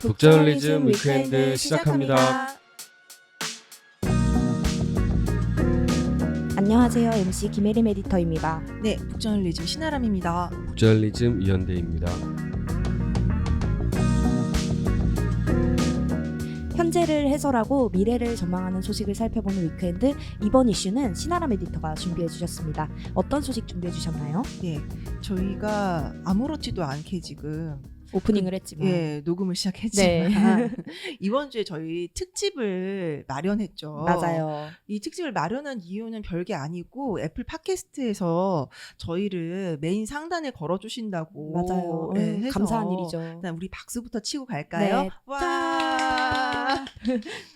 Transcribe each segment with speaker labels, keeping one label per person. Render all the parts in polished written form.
Speaker 1: 북저널리즘 위크엔드 시작합니다.
Speaker 2: 안녕하세요. MC 김혜림 에디터입니다.
Speaker 3: 네, 북저널리즘 신아람입니다.
Speaker 1: 북저널리즘 이현대입니다.
Speaker 2: 현재를 해설하고 미래를 전망하는 소식을 살펴보는 위크엔드, 이번 이슈는 신아람 에디터가 준비해 주셨습니다. 어떤 소식 준비해 주셨나요?
Speaker 3: 네, 저희가 아무렇지도 않게 지금
Speaker 2: 오프닝을 했지만
Speaker 3: 녹음을 시작했지만
Speaker 2: 네.
Speaker 3: 이번 주에 저희 특집을 마련했죠.
Speaker 2: 맞아요.
Speaker 3: 이 특집을 마련한 이유는 별게 아니고 애플 팟캐스트에서 저희를 메인 상단에 걸어주신다고
Speaker 2: 맞아요.
Speaker 3: 해서
Speaker 2: 감사한 일이죠.
Speaker 3: 일단 우리 박수부터 치고 갈까요?
Speaker 2: 네.
Speaker 3: 와!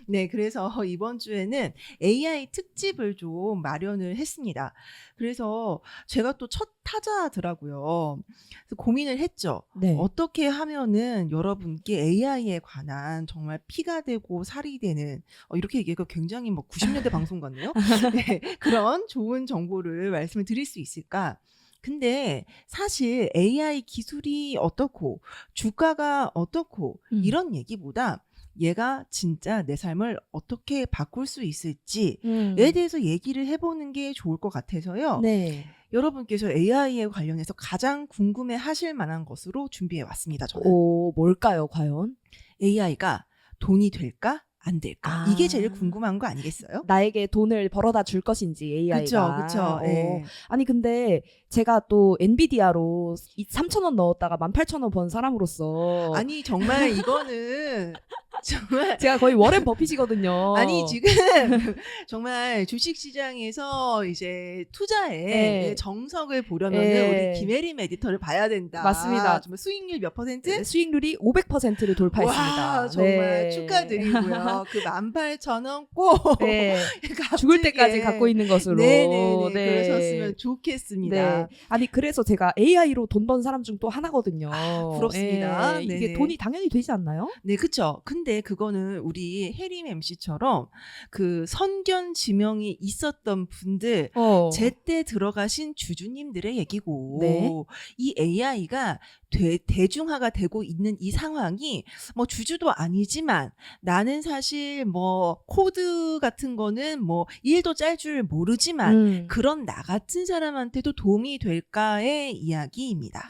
Speaker 3: 네, 그래서 이번 주에는 AI 특집을 좀 마련을 했습니다. 그래서 제가 또 첫 타자더라고요. 그래서 고민을 했죠.
Speaker 2: 네.
Speaker 3: 어떻게 하면은 여러분께 AI에 관한 정말 피가 되고 살이 되는 이렇게 얘기하니까 굉장히 뭐 90년대 방송 같네요. 네, 그런 좋은 정보를 말씀을 드릴 수 있을까? 근데 사실 AI 기술이 어떻고 주가가 어떻고 이런 얘기보다 얘가 진짜 내 삶을 어떻게 바꿀 수 있을지에 대해서 얘기를 해보는 게 좋을 것 같아서요.
Speaker 2: 네.
Speaker 3: 여러분께서 AI에 관련해서 가장 궁금해 하실 만한 것으로 준비해 왔습니다. 저는.
Speaker 2: 뭘까요, 과연?
Speaker 3: AI가 돈이 될까? 안 될까?
Speaker 2: 아.
Speaker 3: 이게 제일 궁금한 거 아니겠어요?
Speaker 2: 나에게 돈을 벌어다 줄 것인지 AI가.
Speaker 3: 그쵸. 예.
Speaker 2: 아니 근데 제가 또 엔비디아로 3,000원 넣었다가 18,000원 번 사람으로서
Speaker 3: 아니 정말 이거는 정말
Speaker 2: 제가 거의 워렌 버핏이거든요.
Speaker 3: 아니 지금 정말 주식시장에서 이제 투자에
Speaker 2: 네.
Speaker 3: 정석을 보려면
Speaker 2: 네.
Speaker 3: 우리 김혜림 에디터를 봐야 된다.
Speaker 2: 맞습니다.
Speaker 3: 정말 수익률 몇 퍼센트?
Speaker 2: 수익률이 500%를 돌파했습니다.
Speaker 3: 와 정말
Speaker 2: 네.
Speaker 3: 축하드리고요. 그 18,000원 꼭
Speaker 2: 네.
Speaker 3: 값지게
Speaker 2: 죽을 때까지 갖고 있는 것으로.
Speaker 3: 네네네.
Speaker 2: 네.
Speaker 3: 그러셨으면 좋겠습니다.
Speaker 2: 네. 아니 그래서 제가 AI로 돈 번 사람 중 또 하나거든요.
Speaker 3: 부럽습니다.
Speaker 2: 이게
Speaker 3: 네네.
Speaker 2: 돈이 당연히 되지 않나요?
Speaker 3: 네, 그쵸. 근데 그거는 우리 혜림 MC처럼 그 선견 지명이 있었던 분들, 제때 들어가신 주주님들의 얘기고,
Speaker 2: 네.
Speaker 3: 이 AI가 대중화가 되고 있는 이 상황이 뭐 주주도 아니지만 나는 사실 뭐 코드 같은 거는 뭐 일도 짤 줄 모르지만 그런 나 같은 사람한테도 도움이 될까의 이야기입니다.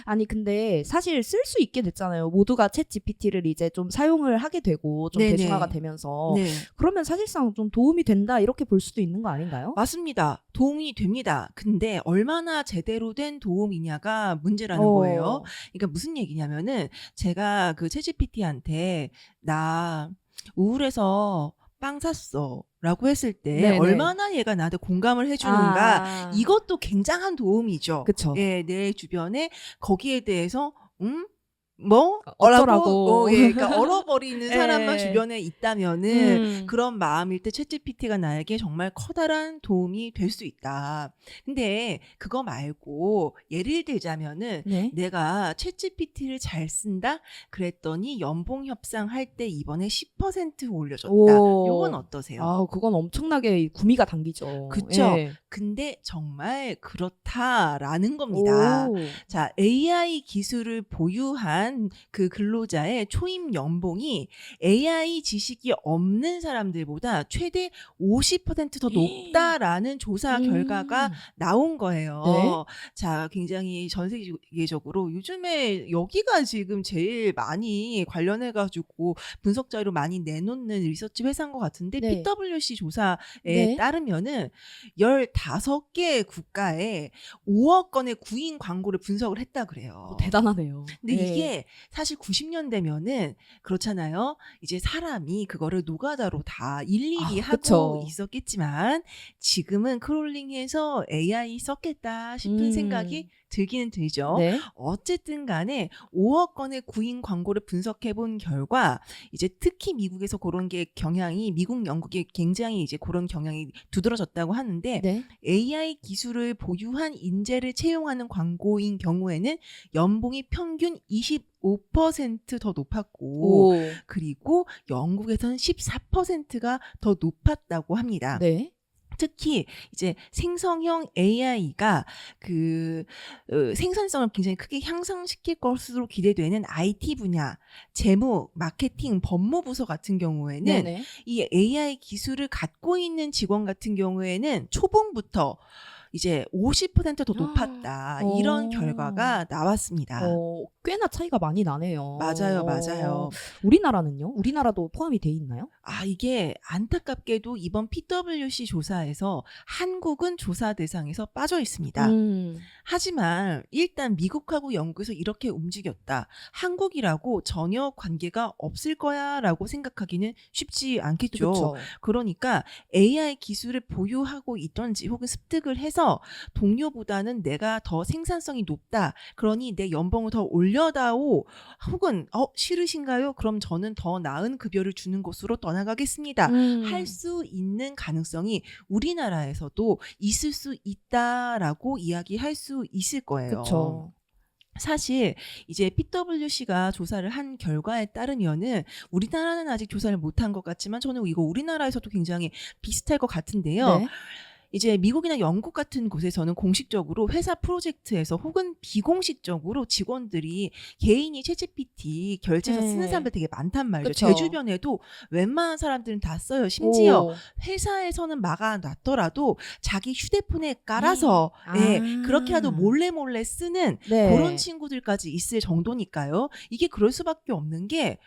Speaker 2: 아니 근데 사실 쓸 수 있게 됐잖아요. 모두가 챗 GPT를 이제 좀 사용을 하게 되고 좀
Speaker 3: 네네.
Speaker 2: 대중화가 되면서
Speaker 3: 네.
Speaker 2: 그러면 사실상 좀 도움이 된다 이렇게 볼 수도 있는 거 아닌가요?
Speaker 3: 맞습니다. 도움이 됩니다. 근데 얼마나 제대로 된 도움이냐가 문제라는 거예요. 그러니까 무슨 얘기냐면은 제가 그 챗GPT한테 나 우울해서 빵 샀어 라고 했을 때
Speaker 2: 네네.
Speaker 3: 얼마나 얘가 나한테 공감을 해주는가 이것도 굉장한 도움이죠.
Speaker 2: 그쵸.
Speaker 3: 예, 내 주변에 거기에 대해서 뭐?
Speaker 2: 어쩌라고.
Speaker 3: 그러니까 얼어버리는 사람만
Speaker 2: 예.
Speaker 3: 주변에 있다면은 그런 마음일 때 챗GPT가 나에게 정말 커다란 도움이 될 수 있다. 근데 그거 말고 예를 들자면은
Speaker 2: 네.
Speaker 3: 내가 챗GPT를 잘 쓴다? 그랬더니 연봉 협상할 때 이번에 10% 올려줬다. 요건 어떠세요?
Speaker 2: 그건 엄청나게 구미가 당기죠.
Speaker 3: 그쵸?
Speaker 2: 예.
Speaker 3: 근데 정말 그렇다라는 겁니다. 자, AI 기술을 보유한 그 근로자의 초임 연봉이 AI 지식이 없는 사람들보다 최대 50% 더 높다라는 조사 결과가 나온 거예요.
Speaker 2: 네?
Speaker 3: 자, 굉장히 전 세계적으로 요즘에 여기가 지금 제일 많이 관련해가지고 분석 자료 많이 내놓는 리서치 회사인 것 같은데
Speaker 2: 네.
Speaker 3: PwC 조사에
Speaker 2: 네.
Speaker 3: 따르면은 15개 국가에 5억 건의 구인 광고를 분석을 했다 그래요.
Speaker 2: 대단하네요.
Speaker 3: 근데
Speaker 2: 예.
Speaker 3: 이게 사실 90년대면은 그렇잖아요. 이제 사람이 그거를 노가다로 다 일일이 하고
Speaker 2: 그쵸.
Speaker 3: 있었겠지만 지금은 크롤링해서 AI 썼겠다 싶은 생각이 들기는 들죠.
Speaker 2: 네.
Speaker 3: 어쨌든 간에 5억 건의 구인 광고를 분석해 본 결과 이제 특히 미국에서 그런 게 경향이 미국 영국에 굉장히 이제 그런 경향이 두드러졌다고 하는데
Speaker 2: 네.
Speaker 3: AI 기술을 보유한 인재를 채용하는 광고인 경우에는 연봉이 평균 25% 더 높았고 그리고 영국에서는 14%가 더 높았다고 합니다.
Speaker 2: 네.
Speaker 3: 특히 이제 생성형 AI가 생산성을 굉장히 크게 향상시킬 것으로 기대되는 IT 분야, 재무, 마케팅, 법무부서 같은 경우에는
Speaker 2: 네네.
Speaker 3: 이 AI 기술을 갖고 있는 직원 같은 경우에는 초봉부터 이제 50%더 높았다. 이런
Speaker 2: 어.
Speaker 3: 결과가 나왔습니다.
Speaker 2: 꽤나 차이가 많이 나네요.
Speaker 3: 맞아요, 맞아요.
Speaker 2: 우리나라는요? 우리나라도 포함이 돼 있나요?
Speaker 3: 이게 안타깝게도 이번 PwC 조사에서 한국은 조사 대상에서 빠져 있습니다. 하지만 일단 미국하고 영국에서 이렇게 움직였다. 한국이라고 전혀 관계가 없을 거야라고 생각하기는 쉽지 않겠죠.
Speaker 2: 그렇죠.
Speaker 3: 그러니까 AI 기술을 보유하고 있던지 혹은 습득을 해서 동료보다는 내가 더 생산성이 높다. 그러니 내 연봉을 더 올려다오. 혹은 싫으신가요? 그럼 저는 더 나은 급여를 주는 곳으로 떠나가겠습니다. 할 수 있는 가능성이 우리나라에서도 있을 수 있다라고 이야기할 수 있을 거예요.
Speaker 2: 그렇죠.
Speaker 3: 사실 이제 PwC가 조사를 한 결과에 따르면은 우리나라는 아직 조사를 못한 것 같지만 저는 이거 우리나라에서도 굉장히 비슷할 것 같은데요.
Speaker 2: 네.
Speaker 3: 이제 미국이나 영국 같은 곳에서는 공식적으로 회사 프로젝트에서 혹은 비공식적으로 직원들이 개인이 챗GPT 결제해서 쓰는 사람들 되게 많단 말이죠.
Speaker 2: 그쵸.
Speaker 3: 제 주변에도 웬만한 사람들은 다 써요. 심지어
Speaker 2: 오.
Speaker 3: 회사에서는 막아놨더라도 자기 휴대폰에 깔아서
Speaker 2: 아.
Speaker 3: 그렇게라도 몰래 쓰는
Speaker 2: 네.
Speaker 3: 그런 친구들까지 있을 정도니까요. 이게 그럴 수밖에 없는 게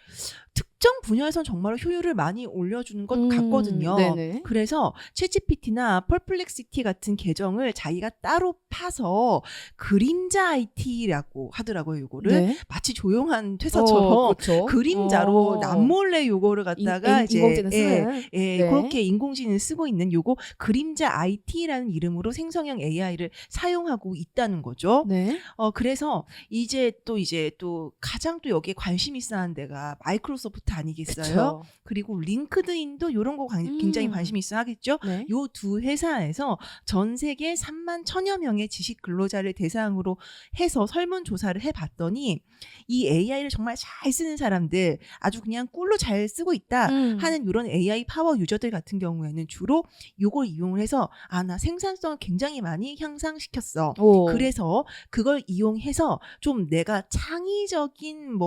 Speaker 3: 특정 분야에선 정말 효율을 많이 올려주는 것 같거든요.
Speaker 2: 네네.
Speaker 3: 그래서 챗GPT나 퍼플렉시티 같은 계정을 자기가 따로 파서 그림자 IT라고 하더라고요. 요거를
Speaker 2: 네.
Speaker 3: 마치 조용한 퇴사처럼
Speaker 2: 그렇죠.
Speaker 3: 그림자로 남몰래 요거를 갖다가 이제
Speaker 2: 인공지능 쓰는. 네.
Speaker 3: 그렇게 인공지능을 쓰고 있는 요거 그림자 IT라는 이름으로 생성형 AI를 사용하고 있다는 거죠.
Speaker 2: 네.
Speaker 3: 그래서 이제 또 가장 또 여기에 관심 있어 하는 데가 마이크로소프트 아니겠어요?
Speaker 2: 그쵸.
Speaker 3: 그리고 링크드인도 이런 거 굉장히 관심 있어 하겠죠?
Speaker 2: 네.
Speaker 3: 요 두 회사에서 전 세계 3만 1,000여 명의 지식 근로자를 대상으로 해서 설문조사를 해봤더니 이 AI를 정말 잘 쓰는 사람들, 아주 그냥 꿀로 잘 쓰고 있다 하는 이런 AI 파워 유저들 같은 경우에는 주로 요걸 이용을 해서 나 생산성을 굉장히 많이 향상시켰어.
Speaker 2: 오.
Speaker 3: 그래서 그걸 이용해서 좀 내가 창의적인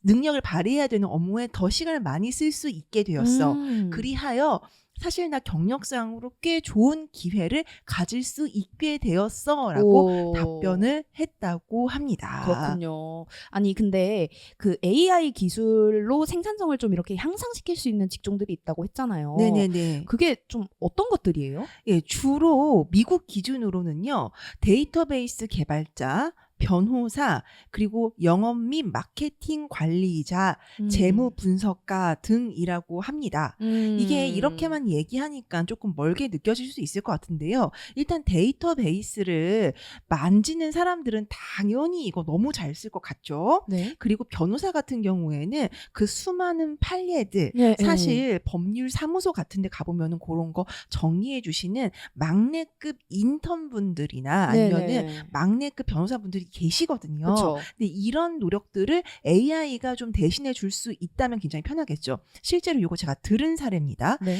Speaker 3: 능력을 발휘해야 되는 업무에 더 시간을 많이 쓸 수 있게 되었어. 그리하여 사실 나 경력상으로 꽤 좋은 기회를 가질 수 있게 되었어라고
Speaker 2: 오.
Speaker 3: 답변을 했다고 합니다.
Speaker 2: 그렇군요. 아니 근데 그 AI 기술로 생산성을 좀 이렇게 향상시킬 수 있는 직종들이 있다고 했잖아요.
Speaker 3: 네네네.
Speaker 2: 그게 좀 어떤 것들이에요?
Speaker 3: 예, 주로 미국 기준으로는요. 데이터베이스 개발자, 변호사, 그리고 영업 및 마케팅 관리자, 재무 분석가 등이라고 합니다. 이게 이렇게만 얘기하니까 조금 멀게 느껴질 수 있을 것 같은데요. 일단 데이터베이스를 만지는 사람들은 당연히 이거 너무 잘 쓸 것 같죠.
Speaker 2: 네.
Speaker 3: 그리고 변호사 같은 경우에는 그 수많은 판례들,
Speaker 2: 네,
Speaker 3: 사실 법률 사무소 같은 데 가보면은 그런 거 정리해 주시는 막내급 인턴분들이나 아니면은
Speaker 2: 네네.
Speaker 3: 막내급 변호사분들이 계시거든요.
Speaker 2: 그렇죠.
Speaker 3: 근데 이런 노력들을 AI가 좀 대신해 줄 수 있다면 굉장히 편하겠죠. 실제로 이거 제가 들은 사례입니다.
Speaker 2: 네.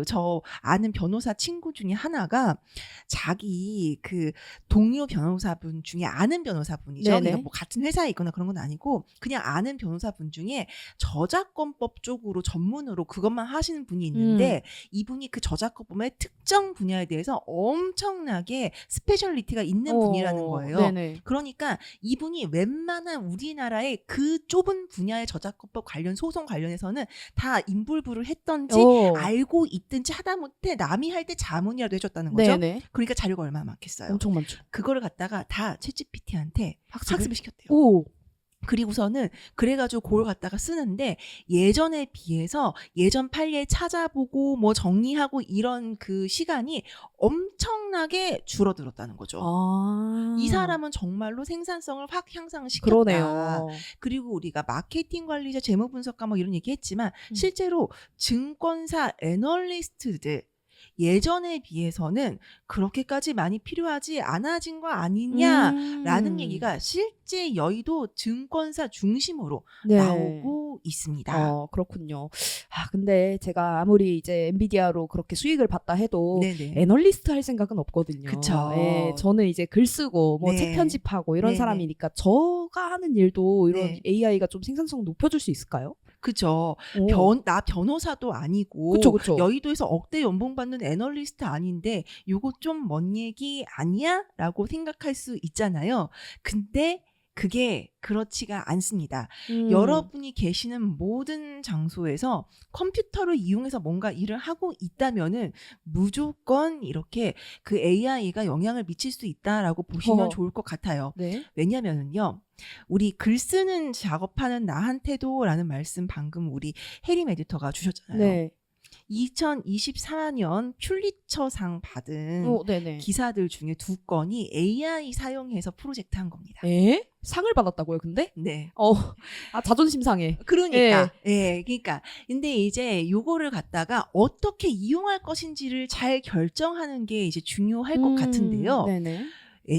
Speaker 3: 저 아는 변호사 친구 중에 하나가 자기 그 동료 변호사분 중에 아는 변호사분이죠.
Speaker 2: 네네.
Speaker 3: 그러니까 뭐 같은 회사에 있거나 그런 건 아니고 그냥 아는 변호사분 중에 저작권법 쪽으로 전문으로 그것만 하시는 분이 있는데 이분이 그 저작권법의 특정 분야에 대해서 엄청나게 스페셜리티가 있는 분이라는 거예요.
Speaker 2: 네네.
Speaker 3: 그러니까 이분이 웬만한 우리나라의 그 좁은 분야의 저작권법 관련 소송 관련해서는 다 인불부를 했던지 알고 있든지 하다못해 남이 할 때 자문이라도 해줬다는 거죠.
Speaker 2: 네네.
Speaker 3: 그러니까 자료가 얼마나 많겠어요.
Speaker 2: 엄청 많죠.
Speaker 3: 그거를 갖다가 다 챗GPT한테 학습을 시켰대요.
Speaker 2: 오.
Speaker 3: 그리고서는 그래가지고 그걸 갖다가 쓰는데 예전에 비해서 예전 판례 찾아보고 뭐 정리하고 이런 그 시간이 엄청나게 줄어들었다는 거죠. 이 사람은 정말로 생산성을 확 향상을 시켰다.
Speaker 2: 그러네요.
Speaker 3: 그리고 우리가 마케팅 관리자, 재무 분석가 뭐 이런 얘기 했지만 실제로 증권사 애널리스트들 예전에 비해서는 그렇게까지 많이 필요하지 않아진 거 아니냐라는 얘기가 실제 여의도 증권사 중심으로
Speaker 2: 네.
Speaker 3: 나오고 있습니다.
Speaker 2: 그렇군요. 근데 제가 아무리 이제 엔비디아로 그렇게 수익을 봤다 해도
Speaker 3: 네네.
Speaker 2: 애널리스트 할 생각은 없거든요.
Speaker 3: 그쵸.
Speaker 2: 예, 저는 이제 글 쓰고 뭐
Speaker 3: 네.
Speaker 2: 책 편집하고 이런
Speaker 3: 네네.
Speaker 2: 사람이니까 저가 하는 일도 이런
Speaker 3: 네.
Speaker 2: AI가 좀 생산성 높여줄 수 있을까요?
Speaker 3: 그죠. 나 변호사도 아니고
Speaker 2: 그쵸.
Speaker 3: 여의도에서 억대 연봉 받는 애널리스트 아닌데 요거 좀 먼 얘기 아니야? 라고 생각할 수 있잖아요. 근데 그게 그렇지가 않습니다. 여러분이 계시는 모든 장소에서 컴퓨터를 이용해서 뭔가 일을 하고 있다면은 무조건 이렇게 그 AI가 영향을 미칠 수 있다라고 보시면 좋을 것 같아요.
Speaker 2: 네.
Speaker 3: 왜냐면은요. 우리 글 쓰는 작업하는 나한테도 라는 말씀 방금 우리 해림 에디터가 주셨잖아요.
Speaker 2: 네.
Speaker 3: 2024년 퓰리처상 받은
Speaker 2: 네네.
Speaker 3: 기사들 중에 2건이 AI 사용해서 프로젝트 한 겁니다.
Speaker 2: 상을 받았다고요, 근데?
Speaker 3: 네.
Speaker 2: 자존심 상해.
Speaker 3: 그러니까. 그러니까. 근데 이제 요거를 갖다가 어떻게 이용할 것인지를 잘 결정하는 게 이제 중요할 것 같은데요.
Speaker 2: 네네.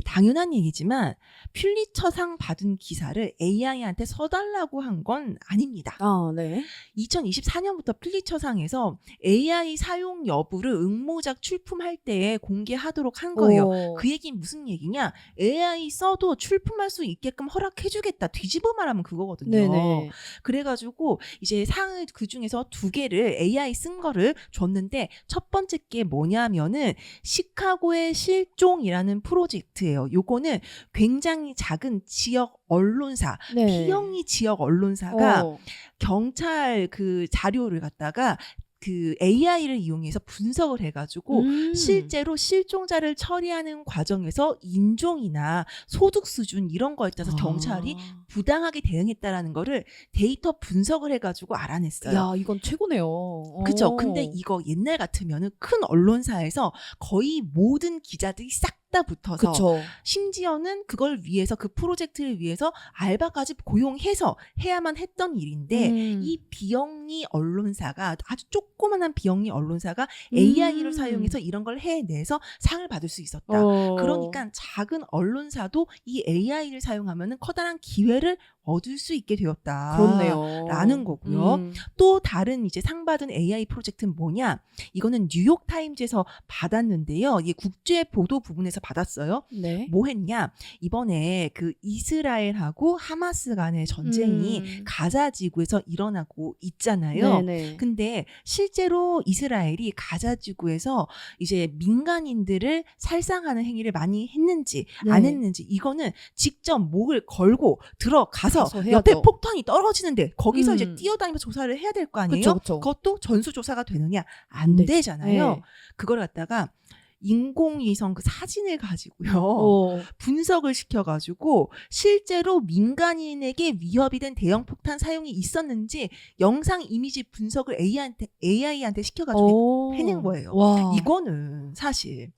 Speaker 3: 당연한 얘기지만 퓰리처상 받은 기사를 AI한테 써달라고 한 건 아닙니다.
Speaker 2: 네.
Speaker 3: 2024년부터 퓰리처상에서 AI 사용 여부를 응모작 출품할 때에 공개하도록 한 거예요. 그 얘기는 무슨 얘기냐? AI 써도 출품할 수 있게끔 허락해주겠다. 뒤집어 말하면 그거거든요.
Speaker 2: 네네.
Speaker 3: 그래가지고 이제 상을 그 중에서 2개를 AI 쓴 거를 줬는데 첫 번째 게 뭐냐면은 시카고의 실종이라는 프로젝트예요. 요거는 굉장히 작은 지역 언론사, B형이 지역 언론사가 경찰 그 자료를 갖다가 그 AI를 이용해서 분석을 해가지고 실제로 실종자를 처리하는 과정에서 인종이나 소득 수준 이런 거에 따라서 경찰이 부당하게 대응했다라는 거를 데이터 분석을 해가지고 알아냈어요.
Speaker 2: 야, 이건 최고네요.
Speaker 3: 그죠? 근데 이거 옛날 같으면은 큰 언론사에서 거의 모든 기자들이 싹 다 붙어서
Speaker 2: 그쵸.
Speaker 3: 심지어는 그걸 위해서 그 프로젝트를 위해서 알바까지 고용해서 해야만 했던 일인데 이 비영리 언론사가 아주 조그만한 비영리 언론사가 AI를 사용해서 이런 걸 해내서 상을 받을 수 있었다. 그러니까 작은 언론사도 이 AI를 사용하면 커다란 기회를 얻을 수 있게 되었다.
Speaker 2: 그렇네요.
Speaker 3: 라는 거고요. 또 다른 이제 상 받은 AI 프로젝트는 뭐냐? 이거는 뉴욕타임즈에서 받았는데요. 이게 국제 보도 부분에서 받았어요.
Speaker 2: 네.
Speaker 3: 뭐 했냐? 이번에 그 이스라엘하고 하마스 간의 전쟁이 가자 지구에서 일어나고 있잖아요.
Speaker 2: 네네.
Speaker 3: 근데 실제로 이스라엘이 가자 지구에서 이제 민간인들을 살상하는 행위를 많이 했는지 안 했는지 이거는 직접 목을 걸고 들어가서 옆에 폭탄이 떨어지는데 거기서 이제 뛰어다니면서 조사를 해야 될 거 아니에요?
Speaker 2: 그쵸.
Speaker 3: 그것도 전수조사가 되느냐? 안 되잖아요. 그걸 갖다가 인공위성 그 사진을 가지고요. 분석을 시켜가지고 실제로 민간인에게 위협이 된 대형 폭탄 사용이 있었는지 영상 이미지 분석을 AI한테 시켜가지고 해낸 거예요.
Speaker 2: 와.
Speaker 3: 이거는 사실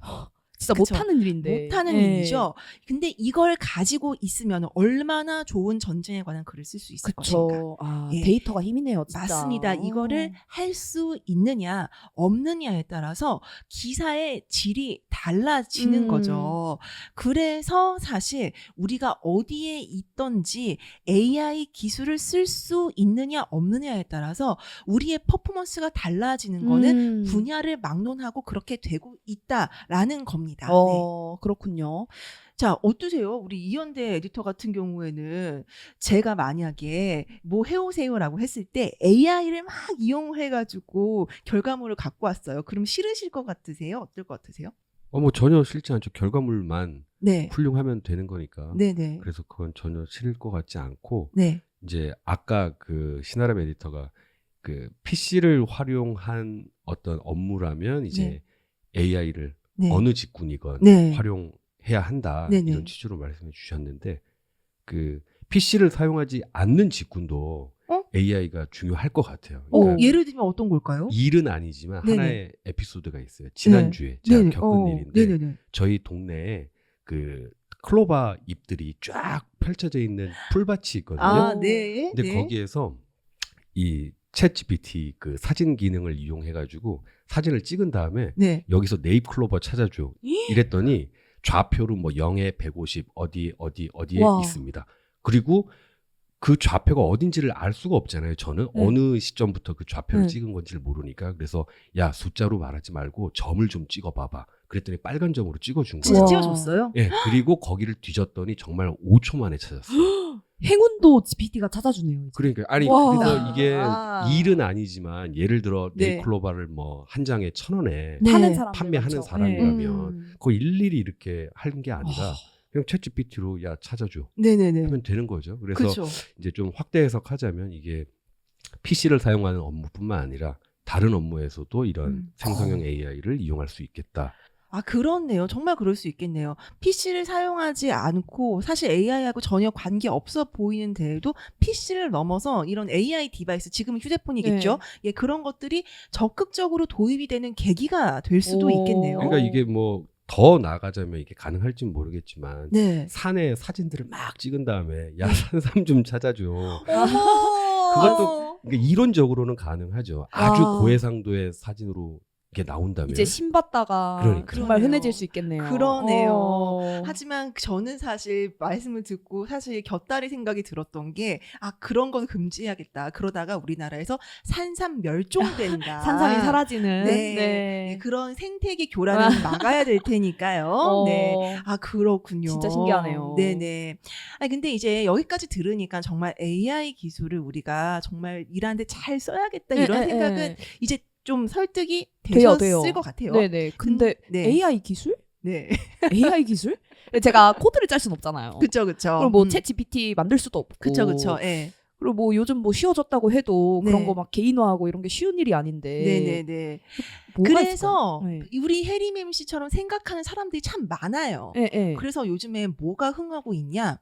Speaker 2: 진짜
Speaker 3: 그쵸?
Speaker 2: 못하는 일인데.
Speaker 3: 못하는 일이죠. 근데 이걸 가지고 있으면 얼마나 좋은 전쟁에 관한 글을 쓸 수 있을 것인가.
Speaker 2: 데이터가 힘이네요. 진짜.
Speaker 3: 맞습니다. 이거를 할 수 있느냐 없느냐에 따라서 기사의 질이 달라지는 거죠. 그래서 사실 우리가 어디에 있던지 AI 기술을 쓸 수 있느냐 없느냐에 따라서 우리의 퍼포먼스가 달라지는 거는 분야를 막론하고 그렇게 되고 있다라는 겁니다. 네.
Speaker 2: 그렇군요.
Speaker 3: 자, 어떠세요? 우리 이현대 에디터 같은 경우에는 제가 만약에 뭐 해오세요라고 했을 때 AI를 막 이용해가지고 결과물을 갖고 왔어요. 그럼 싫으실 것 같으세요? 어떨 것 같으세요?
Speaker 1: 뭐 전혀 싫지 않죠. 결과물만
Speaker 3: 네.
Speaker 1: 훌륭하면 되는 거니까.
Speaker 3: 네네.
Speaker 1: 그래서 그건 전혀 싫을 것 같지 않고
Speaker 3: 네.
Speaker 1: 이제 아까 그 신아람 에디터가 그 PC를 활용한 어떤 업무라면 이제 AI를 어느 직군이건 활용해야 한다. 이런 취지로 말씀해 주셨는데 그 PC를 사용하지 않는 직군도 AI가 중요할 것 같아요. 그러니까
Speaker 3: 예를 들면 어떤 걸까요?
Speaker 1: 일은 아니지만 하나의 에피소드가 있어요. 지난주에 제가 겪은 일인데 저희 동네에 그 클로바 잎들이 쫙 펼쳐져 있는 풀밭이 있거든요.
Speaker 3: 네.
Speaker 1: 근데 거기에서 이 챗GPT 그 사진 기능을 이용해가지고 사진을 찍은 다음에
Speaker 3: 네.
Speaker 1: 여기서 네잎클로버 찾아줘. 이랬더니 좌표로 뭐 0에 150 어디에
Speaker 2: 와.
Speaker 1: 있습니다. 그리고 그 좌표가 어딘지를 알 수가 없잖아요. 저는 어느 시점부터 그 좌표를 찍은 건지를 모르니까. 그래서 야, 숫자로 말하지 말고 점을 좀 찍어봐봐. 그랬더니 빨간 점으로 찍어준
Speaker 3: 진짜
Speaker 1: 거예요.
Speaker 3: 찍어줬어요?
Speaker 1: 예, 그리고 거기를 뒤졌더니 정말 5초 만에 찾았어요.
Speaker 2: 행운도 GPT가 찾아주네요. 이제.
Speaker 1: 그러니까 아니
Speaker 2: 와.
Speaker 1: 그래서 이게
Speaker 3: 아.
Speaker 1: 일은 아니지만 예를 들어
Speaker 3: 네.
Speaker 1: 네잎클로버를 뭐 한 장에 1,000원에
Speaker 3: 네.
Speaker 2: 파는 사람
Speaker 1: 판매하는 사람이라면
Speaker 3: 음.
Speaker 1: 그거 일일이 이렇게 하는 게 아니라 그냥 챗GPT로 야 찾아줘
Speaker 3: 네네네.
Speaker 1: 하면 되는 거죠. 그래서
Speaker 3: 그렇죠.
Speaker 1: 이제 좀 확대 해석하자면 이게 PC를 사용하는 업무뿐만 아니라 다른 업무에서도 이런 생성형 AI를 이용할 수 있겠다.
Speaker 3: 아, 그렇네요. 정말 그럴 수 있겠네요. PC를 사용하지 않고 사실 AI하고 전혀 관계 없어 보이는데도 PC를 넘어서 이런 AI 디바이스, 지금은 휴대폰이겠죠. 예, 그런 것들이 적극적으로 도입이 되는 계기가 될 수도
Speaker 2: 오.
Speaker 3: 있겠네요.
Speaker 1: 그러니까 이게 뭐 더 나아가자면 이게 가능할지는 모르겠지만
Speaker 3: 네.
Speaker 1: 산에 사진들을 막 찍은 다음에 야 산삼 좀 찾아줘.
Speaker 3: 어머.
Speaker 1: 그것도 그러니까 이론적으로는 가능하죠. 아주
Speaker 2: 아.
Speaker 1: 고해상도의 사진으로 이게 나온다면.
Speaker 2: 이제 신 받다가
Speaker 1: 그러니까.
Speaker 2: 정말
Speaker 3: 그러네요.
Speaker 2: 흔해질 수 있겠네요.
Speaker 3: 그러네요. 하지만 저는 사실 말씀을 듣고 사실 곁다리 생각이 들었던 게, 아, 그런 건 금지해야겠다. 그러다가 우리나라에서 산삼 멸종된다.
Speaker 2: 산삼이 사라지는.
Speaker 3: 네. 네, 그런 생태계 교란을 막아야 될 테니까요. 네. 아, 그렇군요.
Speaker 2: 진짜 신기하네요.
Speaker 3: 네네. 아, 근데 이제 여기까지 들으니까 정말 AI 기술을 우리가 정말 일하는데 잘 써야겠다 이런 생각은 이제 좀 설득이 되셨을 것 같아요.
Speaker 2: 네네. 근데
Speaker 3: 네.
Speaker 2: AI 기술?
Speaker 3: 네.
Speaker 2: AI 기술? 제가 코드를 짤 수는 없잖아요.
Speaker 3: 그쵸.
Speaker 2: 그리고 뭐 챗 GPT 만들 수도 없고.
Speaker 3: 그쵸. 예.
Speaker 2: 그리고 뭐 요즘 뭐 쉬워졌다고 해도
Speaker 3: 네.
Speaker 2: 그런 거 막 개인화하고 이런 게 쉬운 일이 아닌데.
Speaker 3: 네네네.
Speaker 2: 뭐가
Speaker 3: 그래서
Speaker 2: 있을까요? 네.
Speaker 3: 우리 해리맴 씨처럼 생각하는 사람들이 참 많아요.
Speaker 2: 네.
Speaker 3: 그래서 요즘에 뭐가 흥하고 있냐?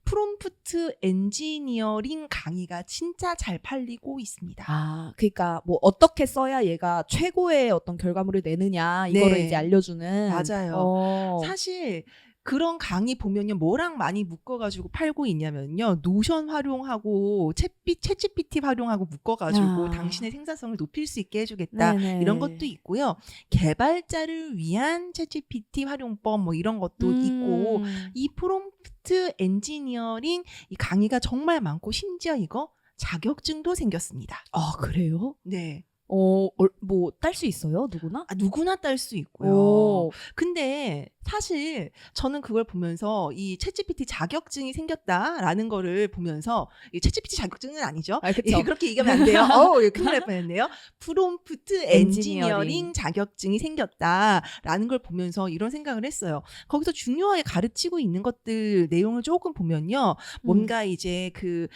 Speaker 3: 프롬프트 엔지니어링 강의가 진짜 잘 팔리고 있습니다.
Speaker 2: 아, 그러니까 뭐 어떻게 써야 얘가 최고의 어떤 결과물을 내느냐 이거를
Speaker 3: 네.
Speaker 2: 이제 알려주는.
Speaker 3: 맞아요. 사실 그런 강의 보면요, 뭐랑 많이 묶어가지고 팔고 있냐면요, 노션 활용하고 챗GPT 활용하고 묶어가지고 당신의 생산성을 높일 수 있게 해주겠다.
Speaker 2: 네네.
Speaker 3: 이런 것도 있고요. 개발자를 위한 챗GPT 활용법 뭐 이런 것도 있고, 이 프롬프트 엔지니어링 이 강의가 정말 많고, 심지어 이거 자격증도 생겼습니다.
Speaker 2: 아, 그래요?
Speaker 3: 네.
Speaker 2: 뭐 딸 수 있어요? 누구나?
Speaker 3: 아, 누구나 딸 수 있고요.
Speaker 2: 오.
Speaker 3: 근데 사실 저는 그걸 보면서 이 챗GPT 자격증이 생겼다라는 거를 보면서, 이 챗GPT 자격증은 아니죠.
Speaker 2: 아, 그쵸.
Speaker 3: 예, 그렇게 얘기하면 안 돼요. 큰일 날 뻔했네요. 프롬프트 엔지니어링 자격증이 생겼다라는 걸 보면서 이런 생각을 했어요. 거기서 중요하게 가르치고 있는 것들 내용을 조금 보면요, 뭔가 이제 그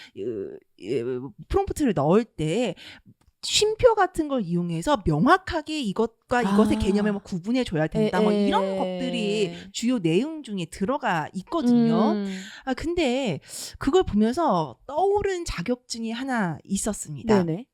Speaker 3: 프롬프트를 넣을 때 쉼표 같은 걸 이용해서 명확하게 이것과 이것의 개념을 뭐 구분해 줘야 된다. 뭐 이런 것들이 주요 내용 중에 들어가 있거든요. 아, 근데 그걸 보면서 떠오른 자격증이 하나 있었습니다.
Speaker 2: 네네.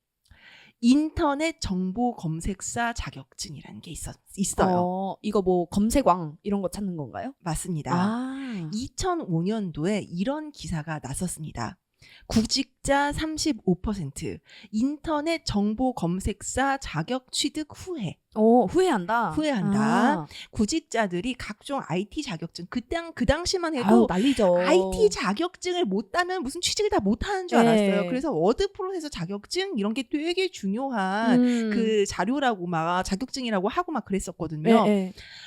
Speaker 3: 인터넷 정보 검색사 자격증이라는 게 있어요.
Speaker 2: 이거 뭐 검색왕 이런 거 찾는 건가요?
Speaker 3: 맞습니다.
Speaker 2: 아.
Speaker 3: 2005년도에 이런 기사가 났었습니다. 구직자 35% 인터넷 정보 검색사 자격 취득 후회.
Speaker 2: 후회한다.
Speaker 3: 후회한다. 구직자들이 각종 IT 자격증, 그 당시만 해도
Speaker 2: 아유, 난리죠.
Speaker 3: IT 자격증을 못 따면 무슨 취직을 다 못 하는 줄 알았어요. 그래서 워드 프로세서 자격증 이런 게 되게 중요한 그 자료라고 막 자격증이라고 하고 막 그랬었거든요.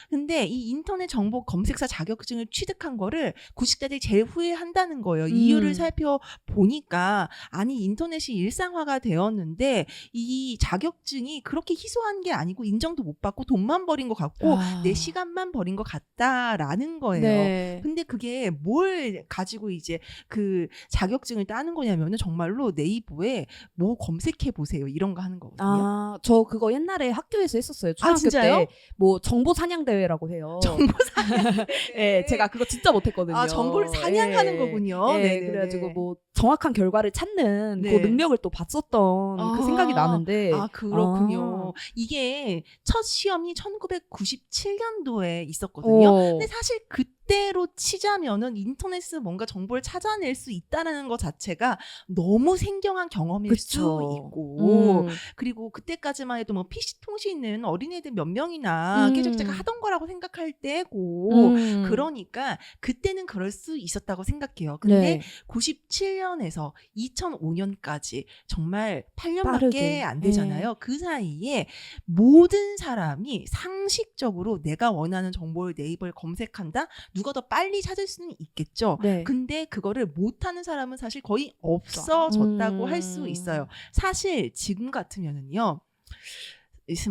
Speaker 3: 근데 이 인터넷 정보 검색사 자격증을 취득한 거를 구직자들이 제일 후회한다는 거예요. 이유를 살펴보니까, 아니 인터넷이 일상화가 되었는데 이 자격증이 그렇게 희소한 게 아니고 인정도 못 받고 돈만 버린 것 같고 내 시간만 버린 것 같다라는 거예요.
Speaker 2: 네.
Speaker 3: 근데 그게 뭘 가지고 이제 그 자격증을 따는 거냐면은 정말로 네이버에 뭐 검색해 보세요 이런 거 하는 거거든요.
Speaker 2: 아, 저 그거 옛날에 학교에서 했었어요. 초등학교
Speaker 3: 진짜요?
Speaker 2: 때 뭐 정보 사냥 대회라고 해요.
Speaker 3: 정보 사냥.
Speaker 2: 네, 제가 그거 진짜 못했거든요.
Speaker 3: 아, 정보를 사냥하는 거군요.
Speaker 2: 네, 그래가지고 뭐 정확한 결과를 찾는 그 능력을 또 봤었던 그 생각이 나는데.
Speaker 3: 아, 그렇군요. 이게 첫 시험이 1997년도에 있었거든요. 근데 사실 그때 그때로 치자면은 인터넷에서 뭔가 정보를 찾아낼 수 있다라는 것 자체가 너무 생경한 경험일
Speaker 2: 그쵸.
Speaker 3: 수 있고 그리고 그때까지만 해도 뭐 PC 통신은 어린애들 몇 명이나 깨작깨작 하던 거라고 생각할 때고 그러니까 그때는 그럴 수 있었다고 생각해요. 근데
Speaker 2: 네.
Speaker 3: 97년에서 2005년까지 정말 8년밖에
Speaker 2: 빠르게.
Speaker 3: 안 되잖아요. 그 사이에 모든 사람이 상식적으로 내가 원하는 정보를 네이버에 검색한다? 누가 더 빨리 찾을 수는 있겠죠.
Speaker 2: 네.
Speaker 3: 근데 그거를 못하는 사람은 사실 거의 없어졌다고 할 수 있어요. 사실 지금 같으면은요.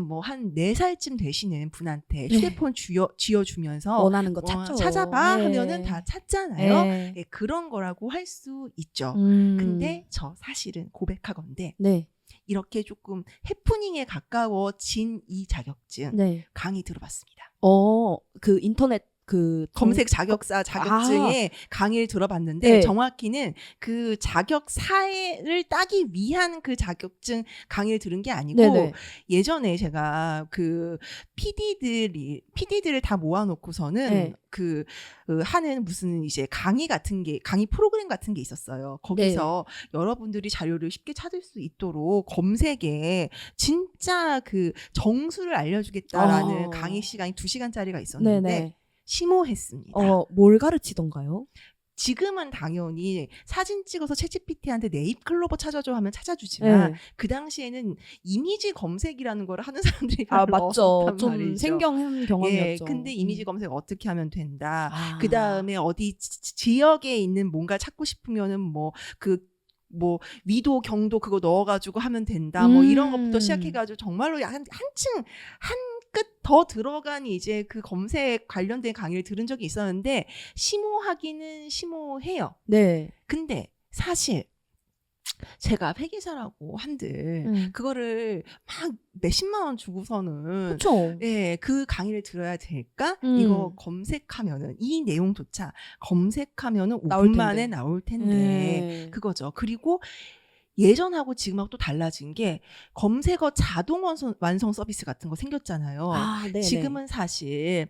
Speaker 3: 뭐 한 4살쯤 되시는 분한테 휴대폰 쥐어주면서
Speaker 2: 원하는 거 찾죠.
Speaker 3: 찾아봐
Speaker 2: 네.
Speaker 3: 하면은 다 찾잖아요.
Speaker 2: 네.
Speaker 3: 네, 그런 거라고 할 수 있죠. 근데 저 사실은 고백하건대
Speaker 2: 네.
Speaker 3: 이렇게 조금 해프닝에 가까워진 이 자격증
Speaker 2: 네.
Speaker 3: 강의 들어봤습니다.
Speaker 2: 그 인터넷 그
Speaker 3: 검색 자격사 자격증의 강의를 들어봤는데
Speaker 2: 네.
Speaker 3: 정확히는 그 자격사를 따기 위한 그 자격증 강의를 들은 게 아니고
Speaker 2: 네네.
Speaker 3: 예전에 제가 그 PD들을 다 모아놓고서는
Speaker 2: 네.
Speaker 3: 하는 무슨 이제 강의 프로그램 같은 게 있었어요. 거기서 여러분들이 자료를 쉽게 찾을 수 있도록 검색에 진짜 그 정수를 알려주겠다라는 강의 시간이 2시간짜리가 있었는데
Speaker 2: 네네.
Speaker 3: 심오했습니다.
Speaker 2: 뭘 가르치던가요?
Speaker 3: 지금은 당연히 사진 찍어서 챗GPT한테 네잎클로버 찾아줘 하면 찾아주지만
Speaker 2: 네.
Speaker 3: 그 당시에는 이미지 검색이라는 걸 하는 사람들이
Speaker 2: 맞죠.
Speaker 3: 없었단
Speaker 2: 좀
Speaker 3: 말이죠.
Speaker 2: 생경한 경험이었죠.
Speaker 3: 예, 근데 이미지 검색 어떻게 하면 된다.
Speaker 2: 아.
Speaker 3: 그 다음에 어디 지역에 있는 뭔가 찾고 싶으면은 뭐 위도 경도 그거 넣어가지고 하면 된다. 뭐 이런 것부터 시작해가지고 정말로 한층 한 끝 더 들어간 이제 그 검색 관련된 강의를 들은 적이 있었는데 심오하기는 심오해요.
Speaker 2: 네.
Speaker 3: 근데 사실 제가 회계사라고 한들 그거를 막 몇십만 원 주고서는
Speaker 2: 그렇죠.
Speaker 3: 예, 그 강의를 들어야 될까? 이거 검색하면은 이 내용조차 검색하면은 5분 만에 나올 텐데 그거죠. 그리고 예전하고 지금하고 또 달라진 게 검색어 자동 완성 서비스 같은 거 생겼잖아요. 지금은 사실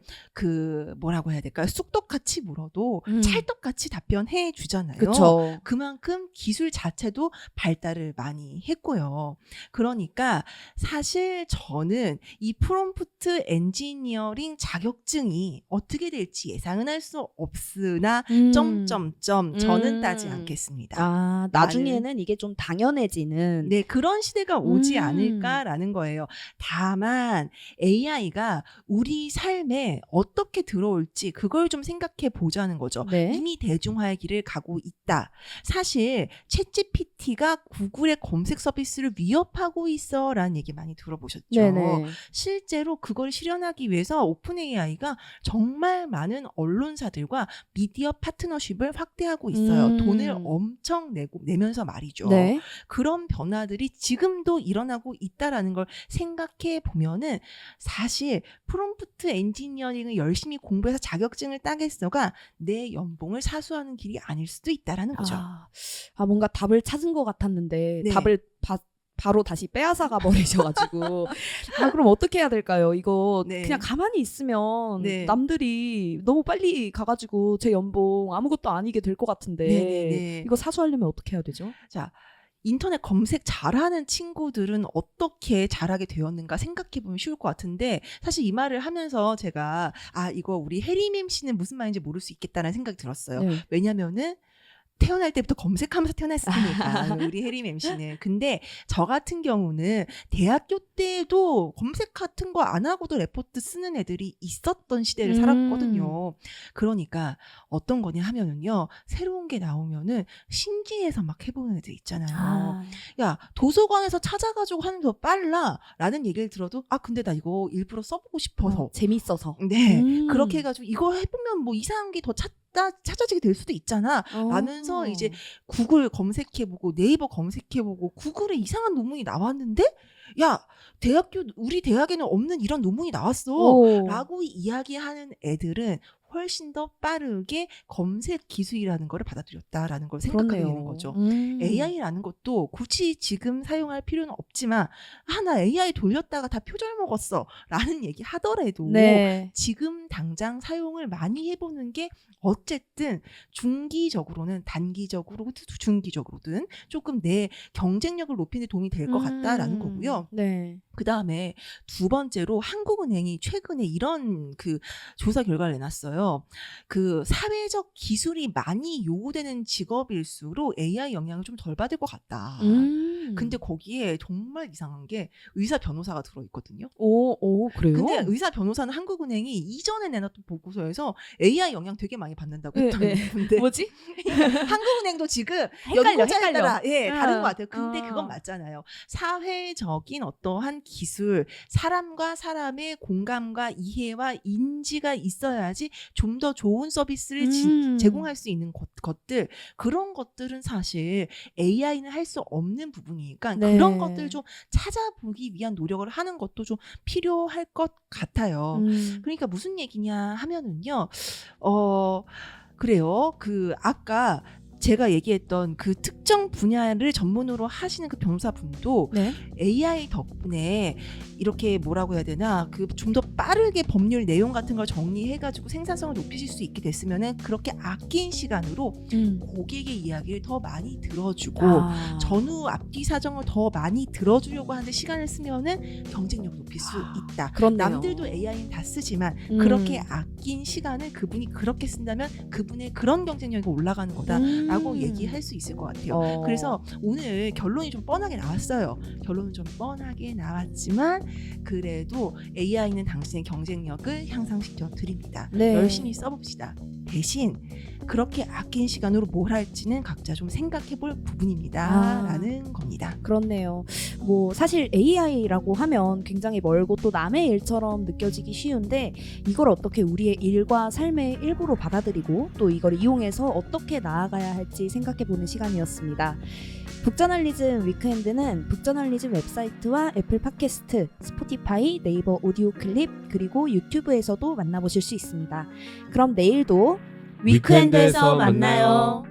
Speaker 3: 뭐라고 해야 될까요? 쑥떡같이 물어도 찰떡같이 답변해 주잖아요.
Speaker 2: 그쵸.
Speaker 3: 그만큼 기술 자체도 발달을 많이 했고요. 그러니까 사실 저는 이 프롬프트 엔지니어링 자격증이 어떻게 될지 예상은 할 수 없으나 점점점 저는 따지 않겠습니다.
Speaker 2: 나중에는 이게 좀 당연해지는
Speaker 3: 그런 시대가 오지 않을까라는 거예요. 다만 AI가 우리 삶에 어떻게 들어올지 그걸 좀 생각해 보자는 거죠.
Speaker 2: 네.
Speaker 3: 이미 대중화의 길을 가고 있다. 사실 챗GPT가 구글의 검색 서비스를 위협하고 있어라는 얘기 많이 들어보셨죠.
Speaker 2: 네네.
Speaker 3: 실제로 그걸 실현하기 위해서 오픈 AI가 정말 많은 언론사들과 미디어 파트너십을 확대하고 있어요. 돈을 엄청 내면서 말이죠.
Speaker 2: 네.
Speaker 3: 그런 변화들이 지금도 일어나고 있다라는 걸 생각해 보면은 사실 프롬프트 엔지니어링을 열심히 공부해서 자격증을 따겠어가 내 연봉을 사수하는 길이 아닐 수도 있다라는 거죠.
Speaker 2: 뭔가 답을 찾은 것 같았는데
Speaker 3: 네.
Speaker 2: 답을 바로 다시 빼앗아가 버리셔가지고 그럼 어떻게 해야 될까요? 이거 그냥 가만히 있으면 남들이 너무 빨리 가가지고 제 연봉 아무것도 아니게 될 것 같은데 이거 사수하려면 어떻게 해야 되죠?
Speaker 3: 자, 인터넷 검색 잘하는 친구들은 어떻게 잘하게 되었는가 생각해보면 쉬울 것 같은데 사실 이 말을 하면서 제가 이거 우리 해리맴 씨는 무슨 말인지 모를 수 있겠다는 생각이 들었어요. 왜냐면은 태어날 때부터 검색하면서 태어났으니까 우리 해리맴 씨는. 근데 저 같은 경우는 대학교 때도 검색 같은 거 안 하고도 레포트 쓰는 애들이 있었던 시대를 살았거든요. 그러니까 어떤 거냐 하면은요. 새로운 게 나오면은 신기해서 막 해보는 애들 있잖아요. 야, 도서관에서 찾아가지고 하는 게 더 빨라 라는 얘기를 들어도 근데 나 이거 일부러 써보고 싶어서
Speaker 2: 재밌어서
Speaker 3: 그렇게 해가지고 이거 해보면 뭐 이상한 게 더 찾아지게 될 수도 있잖아 라면서 이제 구글 검색해보고 네이버 검색해보고 구글에 이상한 논문이 나왔는데 야 우리 대학에는 없는 이런 논문이 나왔어 라고 이야기하는 애들은 훨씬 더 빠르게 검색 기술이라는 거를 받아들였다라는 걸 생각하게 되는 거죠. AI라는 것도 굳이 지금 사용할 필요는 없지만 나 AI 돌렸다가 다 표절 먹었어 라는 얘기 하더라도
Speaker 2: 네.
Speaker 3: 지금 당장 사용을 많이 해보는 게 어쨌든 중기적으로는 단기적으로 중기적으로든 조금 내 경쟁력을 높이는 데 도움이 될 것 같다라는 거고요.
Speaker 2: 네.
Speaker 3: 그 다음에 두 번째로 한국은행이 최근에 이런 그 조사 결과를 내놨어요. 그 사회적 기술이 많이 요구되는 직업일수록 AI 영향을 좀 덜 받을 것 같다. 근데 거기에 정말 이상한 게 의사 변호사가 들어있거든요.
Speaker 2: 오, 그래요?
Speaker 3: 근데 의사 변호사는 한국은행이 이전에 내놨던 보고서에서 AI 영향 되게 많이 받는다고
Speaker 2: 네,
Speaker 3: 했더니
Speaker 2: 네.
Speaker 3: 근데
Speaker 2: 뭐지?
Speaker 3: 한국은행도 지금 연구자에 따라 다른 것 같아요. 근데 그건 맞잖아요. 사회적인 어떠한 기술, 사람과 사람의 공감과 이해와 인지가 있어야지 좀 더 좋은 서비스를 제공할 수 있는 것들, 그런 것들은 사실 AI는 할 수 없는 부분이니까
Speaker 2: 네.
Speaker 3: 그런 것들을 좀 찾아보기 위한 노력을 하는 것도 좀 필요할 것 같아요. 그러니까 무슨 얘기냐 하면은요, 그래요. 그 아까 제가 얘기했던 그 특정 분야를 전문으로 하시는 그 변호사분도
Speaker 2: 네?
Speaker 3: AI 덕분에 이렇게 뭐라고 해야 되나 그 좀 더 빠르게 법률 내용 같은 걸 정리해가지고 생산성을 높이실 수 있게 됐으면은 그렇게 아낀 시간으로 고객의 이야기를 더 많이 들어주고 전후 앞뒤 사정을 더 많이 들어주려고 하는데 시간을 쓰면은 경쟁력을 높일 수 있다.
Speaker 2: 그렇네요.
Speaker 3: 남들도 AI는 다 쓰지만 그렇게 아낀 시간을 그분이 그렇게 쓴다면 그분의 그런 경쟁력이 올라가는 거다라고 얘기할 수 있을 것 같아요. 그래서 오늘 결론이 좀 뻔하게 나왔어요. 결론은 좀 뻔하게 나왔지만 그래도 AI는 당신의 경쟁력을 향상시켜 드립니다.
Speaker 2: 네.
Speaker 3: 열심히 써봅시다. 대신 그렇게 아낀 시간으로 뭘 할지는 각자 좀 생각해볼 부분입니다. 라는 겁니다.
Speaker 2: 그렇네요. 뭐 사실 AI라고 하면 굉장히 멀고 또 남의 일처럼 느껴지기 쉬운데 이걸 어떻게 우리의 일과 삶의 일부로 받아들이고 또 이걸 이용해서 어떻게 나아가야 할지 생각해보는 시간이었습니다. 북저널리즘 위크엔드는 북저널리즘 웹사이트와 애플 팟캐스트, 스포티파이, 네이버 오디오 클립 그리고 유튜브에서도 만나보실 수 있습니다. 그럼 내일도
Speaker 1: 위크엔드에서 만나요.